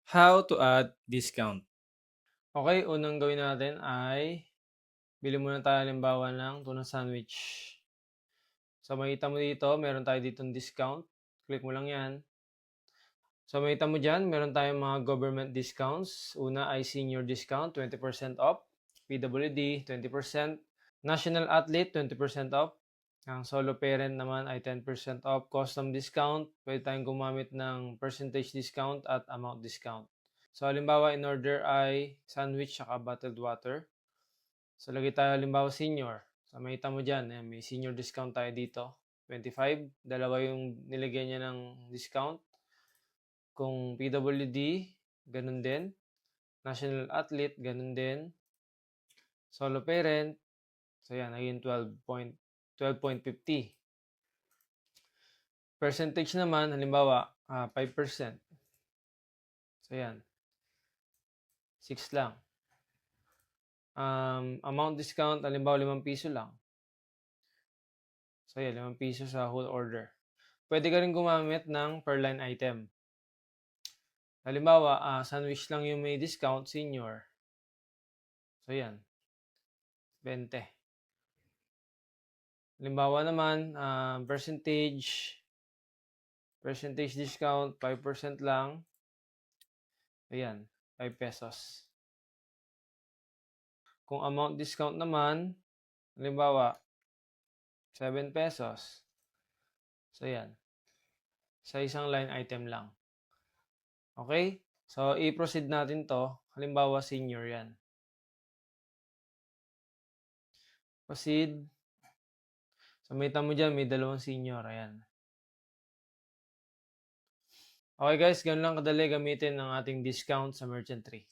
How to add discount. Okay, unang gawin natin ay bili muna tayo halimbawa ng tuna sandwich. So, makikita mo dito, meron tayo ditong discount. Click mo lang 'yan. So, makikita mo diyan, meron tayong mga government discounts. Una ay senior discount, 20% off. PWD, 20%. National athlete, 20% off. Ang solo parent naman ay 10% off. Custom discount, pwede tayong gumamit ng percentage discount at amount discount. So, halimbawa, in order ay sandwich saka bottled water. So, lagay tayo halimbawa senior. So, makita mo dyan, may senior discount tayo dito. 25. Dalawa yung nilagay niya ng discount. Kung PWD, ganun din. National athlete, ganun din. Solo parent, so yan, naging 12.50. Percentage naman, halimbawa, 5%. So yan, 6 lang. Amount discount, halimbawa 5 piso lang. So yan, 5 piso sa whole order. Pwede ka rin gumamit ng per line item. Halimbawa, sandwich lang yung may discount, senior. So yan, 20. Halimbawa naman, percentage discount, 5% lang. Ayan, 5 pesos. Kung amount discount naman, halimbawa, 7 pesos. So, yan. Sa isang line item lang. Okay? So, i-proceed natin to. Halimbawa, senior yan. Proceed. So, may mo dyan, may dalawang senior. Ayan. Okay guys, ganun lang kadali gamitin ang ating discount sa Merchant Tree.